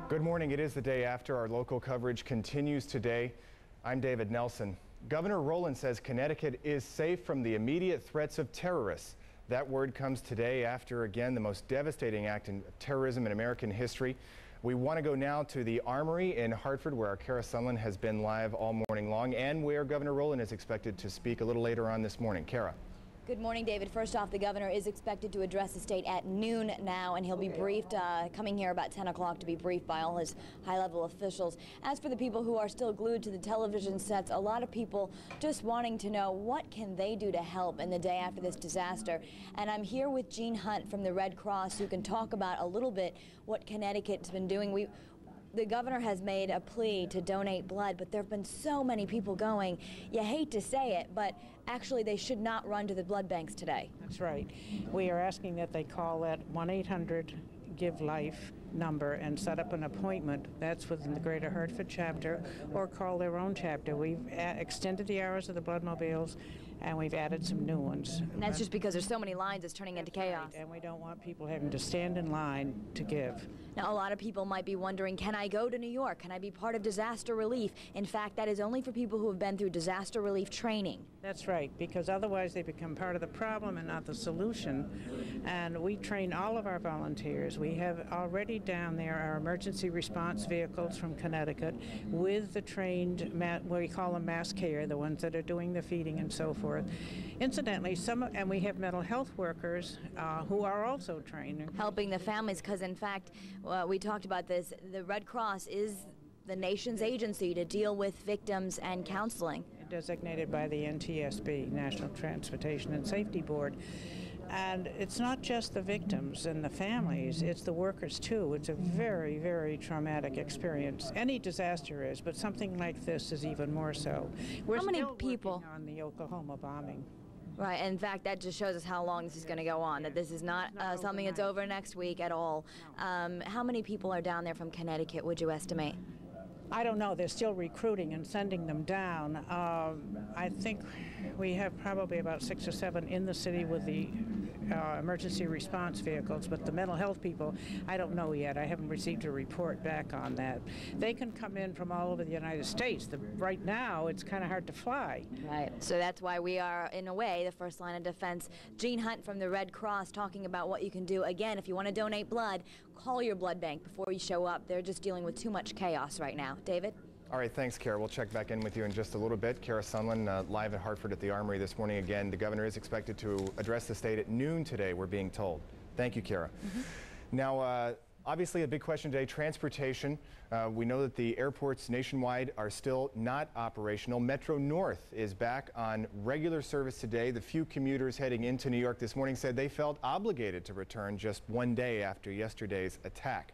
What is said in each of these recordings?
Good morning. It is the day after. Our local coverage continues today. I'm David Nelson. Governor Rowland says Connecticut is safe from the immediate threats of terrorists. That word comes today after, again, the most devastating act of terrorism in American history. We want to go now to the Armory in Hartford, where our Kara Sunland has been live all morning long, and where Governor Rowland is expected to speak a little later on this morning. Kara. Good morning, David. First off, the governor is expected to address the state at noon now, and he'll be briefed, coming here about 10 o'clock to be briefed by all his high-level officials. As for the people who are still glued to the television sets, a lot of people just wanting to know what can they do to help in the day after this disaster. And I'm here with Gene Hunt from the Red Cross, who can talk about a little bit what Connecticut's been doing. The governor has made a plea to donate blood, but there have been so many people going. You hate to say it, but actually they should not run to the blood banks today. That's right. We are asking that they call that 1-800-GIVE-LIFE number and set up an appointment. That's within the Greater Hartford chapter, or call their own chapter. We've extended the hours of the blood mobiles, and we've added some new ones. And that's just because there's so many lines, it's turning into chaos. Right. And we don't want people having to stand in line to give. Now, a lot of people might be wondering, can I go to New York? Can I be part of disaster relief? In fact, that is only for people who have been through disaster relief training. That's right, because otherwise they become part of the problem and not the solution. And we train all of our volunteers. We have already down there our emergency response vehicles from Connecticut with the trained, we call them mass care, the ones that are doing the feeding and so forth. Incidentally, and we have mental health workers who are also trained. Helping the families, because in fact, we talked about this, the Red Cross is the nation's agency to deal with victims and counseling. Designated by the NTSB, National Transportation and Safety Board. And it's not just the victims and the families, it's the workers too. It's a very, very traumatic experience. Any disaster is, but something like this is even more so. We're How many still people working on the Oklahoma bombing. Right, and in fact, that just shows us how long this is going to go on, that this is not something that's over next week at all. How many people are down there from Connecticut, would you estimate? I don't know. They're still recruiting and sending them down. I think we have probably about 6 or 7 in the city with the emergency response vehicles, but the mental health people, I don't know yet. I haven't received a report back on that. They can come in from all over the United States. Right now, it's kind of hard to fly. Right. So that's why we are, in a way, the first line of defense. Gene Hunt from the Red Cross talking about what you can do. Again, if you want to donate blood, call your blood bank before you show up. They're just dealing with too much chaos right now. David? All right, thanks, Kara. We'll check back in with you in just a little bit. Kara Sunland, live at Hartford at the Armory this morning. Again, the governor is expected to address the state at noon today, we're being told. Thank you, Kara. Now, obviously a big question today, transportation. We know that the airports nationwide are still not operational. Metro North is back on regular service today. The few commuters heading into New York this morning said they felt obligated to return just one day after yesterday's attack.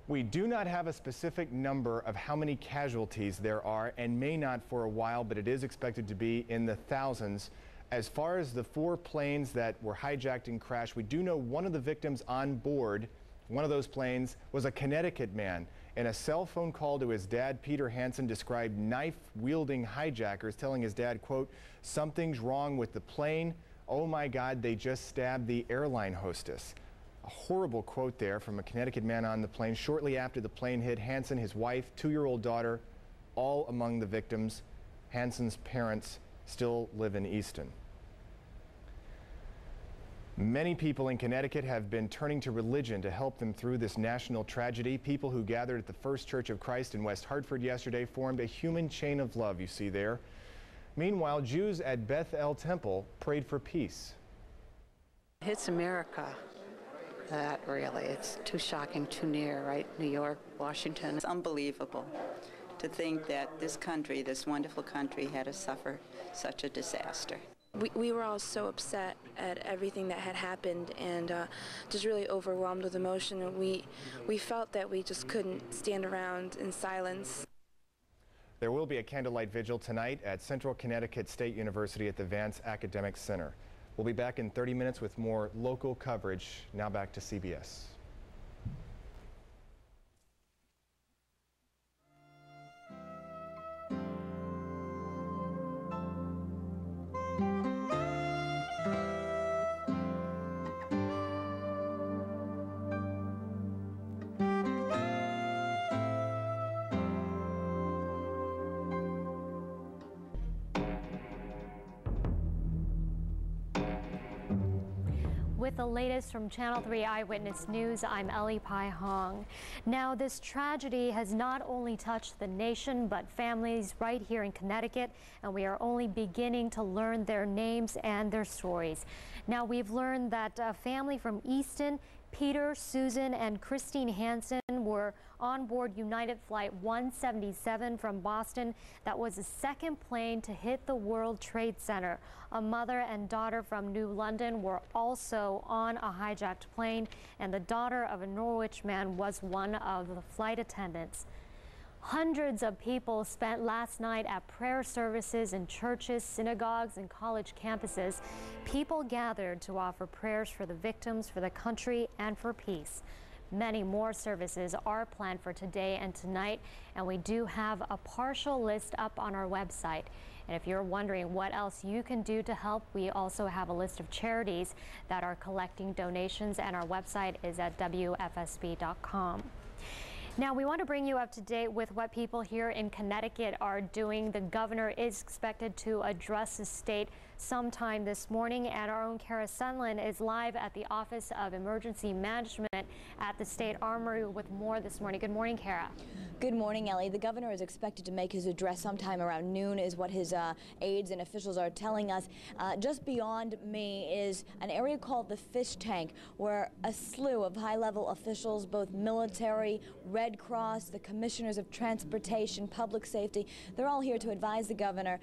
We do not have a specific number of how many casualties there are, and may not for a while, but it is expected to be in the thousands. As far as the 4 planes that were hijacked and crashed, we do know one of the victims on board, one of those planes, was a Connecticut man. In a cell phone call to his dad, Peter Hansen described knife-wielding hijackers telling his dad, quote, "Something's wrong with the plane. Oh my God, they just stabbed the airline hostess." A horrible quote there from a Connecticut man on the plane. Shortly after the plane hit, Hansen, his wife, 2-year-old daughter, all among the victims. Hansen's parents still live in Easton. Many people in Connecticut have been turning to religion to help them through this national tragedy. People who gathered at the First Church of Christ in West Hartford yesterday formed a human chain of love, you see there. Meanwhile, Jews at Beth El Temple prayed for peace. It's America. That really, it's too shocking, too near, right? New York, Washington. It's unbelievable to think that this country, this wonderful country, had to suffer such a disaster. We were all so upset at everything that had happened and just really overwhelmed with emotion. And we felt that we just couldn't stand around in silence. There will be a candlelight vigil tonight at Central Connecticut State University at the Vance Academic Center. We'll be back in 30 minutes with more local coverage. Now back to CBS. With the latest from Channel 3 Eyewitness News, I'm Ellie Pai Hong. Now, this tragedy has not only touched the nation, but families right here in Connecticut, and we are only beginning to learn their names and their stories. Now, we've learned that a family from Easton, Peter, Susan, and Christine Hansen were on board United Flight 177 from Boston. That was the second plane to hit the World Trade Center. A mother and daughter from New London were also on a hijacked plane, and the daughter of a Norwich man was one of the flight attendants. Hundreds of people spent last night at prayer services in churches, synagogues, and college campuses. People gathered to offer prayers for the victims, for the country, and for peace. Many more services are planned for today and tonight, and we do have a partial list up on our website. And if you're wondering what else you can do to help, we also have a list of charities that are collecting donations, and our website is at WFSB.com. Now, we want to bring you up to date with what people here in Connecticut are doing. The governor is expected to address the state sometime this morning, and our own Kara Sunland is live at the Office of Emergency Management at the State Armory with more this morning. Good morning, Kara. Good morning, Ellie. The governor is expected to make his address sometime around noon, is what his aides and officials are telling us. Just beyond me is an area called the Fish Tank, where a slew of high-level officials, both military, Red Cross, the commissioners of transportation, public safety, they're all here to advise the governor.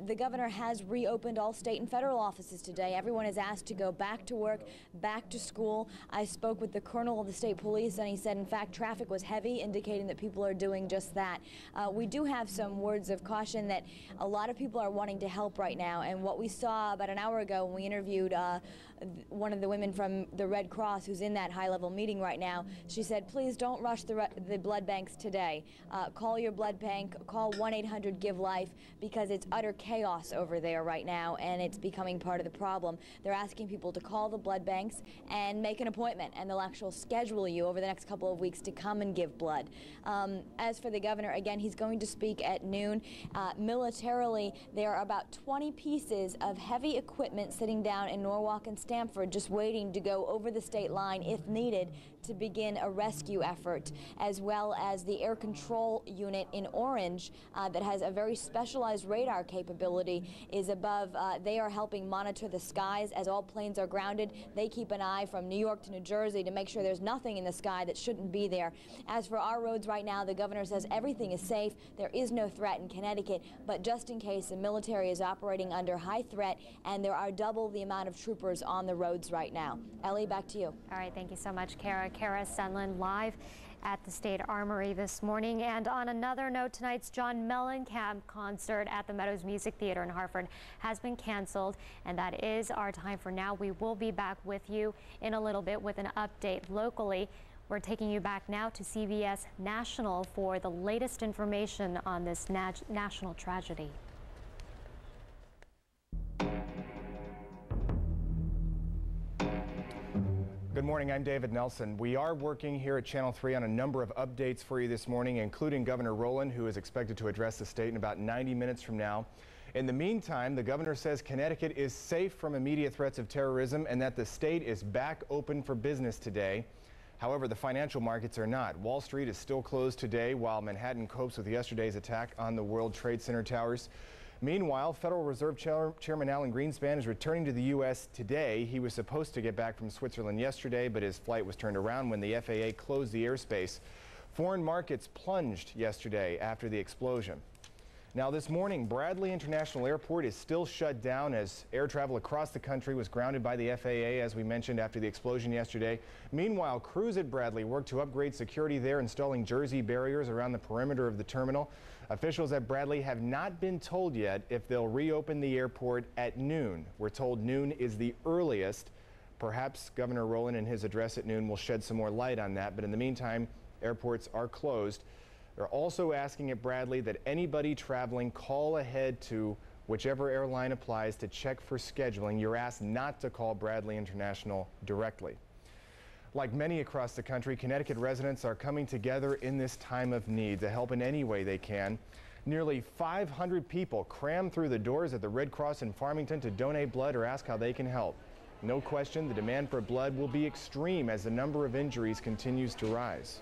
The governor has reopened all state and federal offices today. Everyone is asked to go back to work, back to school. I spoke with the colonel of the state police, and he said, in fact, traffic was heavy, indicating that people are doing just that. We do have some words of caution that a lot of people are wanting to help right now, and what we saw about an hour ago when we interviewed one of the women from the Red Cross who's in that high-level meeting right now, she said, please don't rush the blood banks today. Call your blood bank, call 1-800-GIVE-LIFE, because it's utter chaos over there right now, and it's becoming part of the problem. They're asking people to call the blood banks and make an appointment, and they'll actually schedule you over the next couple of weeks to come and give blood. As for the governor, again, he's going to speak at noon. Militarily, there are about 20 pieces of heavy equipment sitting down in Norwalk and Stamford, just waiting to go over the state line if needed to begin a rescue effort, as well as the air control unit in Orange that has a very specialized radar capability is above. They are helping monitor the skies as all planes are grounded. They keep an eye from New York to New Jersey to make sure there's nothing in the sky that shouldn't be there. As for our roads right now, the governor says everything is safe. There is no threat in Connecticut, but just in case, the military is operating under high threat, and there are double the amount of troopers on the roads right now. Ellie, back to you. All right, thank you so much, Kara. Kara Sunland live at the State Armory this morning. And on another note, tonight's John Mellencamp concert at the Meadows Music Theater in Hartford has been canceled, and that is our time for now. We will be back with you in a little bit with an update locally. We're taking you back now to CBS National for the latest information on this national tragedy. Good morning, I'm David Nelson. We are working here at Channel 3 on a number of updates for you this morning, including Governor Rowland, who is expected to address the state in about 90 minutes from now. In the meantime, the governor says Connecticut is safe from immediate threats of terrorism and that the state is back open for business today. However, the financial markets are not. Wall Street is still closed today while Manhattan copes with yesterday's attack on the World Trade Center towers. Meanwhile, Federal Reserve Chairman Alan Greenspan is returning to the U.S. today. He was supposed to get back from Switzerland yesterday, but his flight was turned around when the FAA closed the airspace. Foreign markets plunged yesterday after the explosion. Now this morning, Bradley International Airport is still shut down as air travel across the country was grounded by the FAA, as we mentioned, after the explosion yesterday. Meanwhile, crews at Bradley worked to upgrade security there, installing jersey barriers around the perimeter of the terminal. Officials at Bradley have not been told yet if they'll reopen the airport at noon. We're told noon is the earliest. Perhaps Governor Rowland in his address at noon will shed some more light on that, but in the meantime, airports are closed. They're also asking at Bradley that anybody traveling call ahead to whichever airline applies to check for scheduling. You're asked not to call Bradley International directly. Like many across the country, Connecticut residents are coming together in this time of need to help in any way they can. Nearly 500 people crammed through the doors at the Red Cross in Farmington to donate blood or ask how they can help. No question, the demand for blood will be extreme as the number of injuries continues to rise.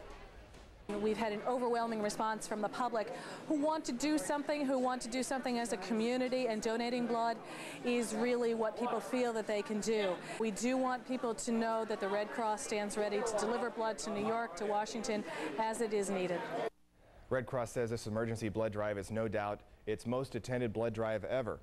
We've had an overwhelming response from the public who want to do something, as a community, and donating blood is really what people feel that they can do. We do want people to know that the Red Cross stands ready to deliver blood to New York, to Washington, as it is needed. Red Cross says this emergency blood drive is no doubt its most attended blood drive ever.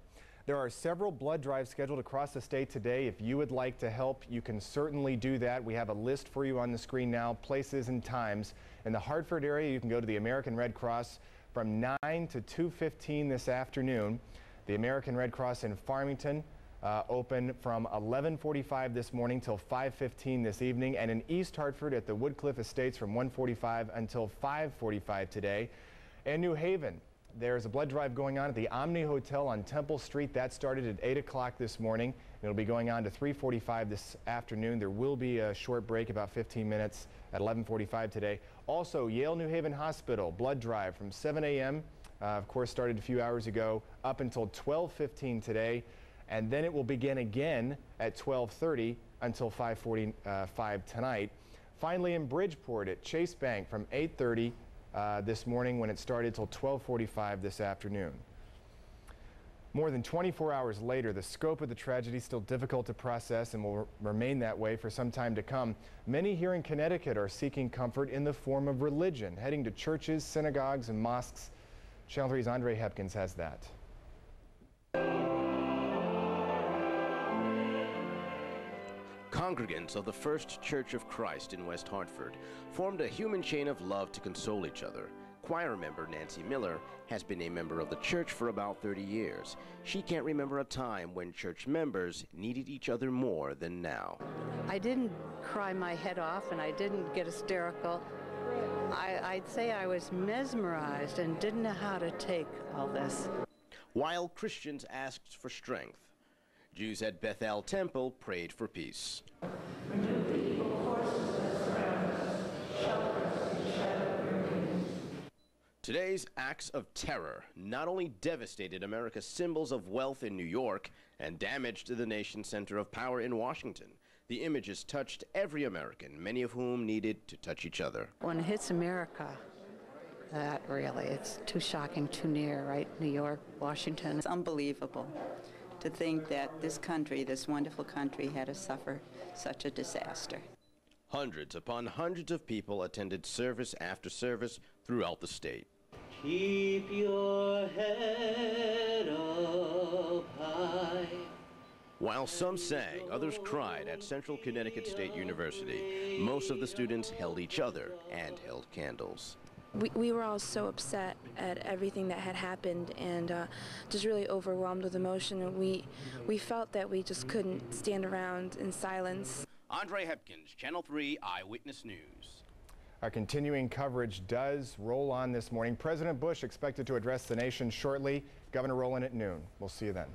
There are several blood drives scheduled across the state today. If you would like to help, you can certainly do that. We have a list for you on the screen now, places and times. In the Hartford area, you can go to the American Red Cross from 9 to 2:15 this afternoon. The American Red Cross in Farmington open from 11:45 this morning till 5:15 this evening, and in East Hartford at the Woodcliff Estates from 1:45 until 5:45 today. In New Haven, there's a blood drive going on at the Omni Hotel on Temple Street. That started at 8 o'clock this morning. It'll be going on to 3:45 this afternoon. There will be a short break, about 15 minutes, at 11:45 today. Also, Yale New Haven Hospital blood drive from 7 a.m. Of course, started a few hours ago, up until 12:15 today. And then it will begin again at 12:30 until 5:45 tonight. Finally, in Bridgeport at Chase Bank from 8:30 this morning when it started till 12:45 this afternoon. More than 24 hours later, the scope of the tragedy is still difficult to process and will remain that way for some time to come. Many here in Connecticut are seeking comfort in the form of religion, heading to churches, synagogues, and mosques. Channel 3's Andre Hepkins has that. Congregants of the First Church of Christ in West Hartford formed a human chain of love to console each other. Choir member Nancy Miller has been a member of the church for about 30 years. She can't remember a time when church members needed each other more than now. I didn't cry my head off and I didn't get hysterical. I'd say I was mesmerized and didn't know how to take all this. While Christians asked for strength, Jews at Bethel Temple prayed for peace. Today's acts of terror not only devastated America's symbols of wealth in New York and damaged the nation's center of power in Washington. The images touched every American, many of whom needed to touch each other. When it hits America, that really, it's too shocking, too near, right? New York, Washington. It's unbelievable to think that this country, this wonderful country, had to suffer such a disaster. Hundreds upon hundreds of people attended service after service throughout the state. Keep your head up high. While some sang, others cried at Central Connecticut State University. Most of the students held each other and held candles. We were all so upset at everything that had happened and just really overwhelmed with emotion. And we felt that we just couldn't stand around in silence. Andre Hepkins, Channel 3 Eyewitness News. Our continuing coverage does roll on this morning. President Bush expected to address the nation shortly. Governor Rowland at noon. We'll see you then.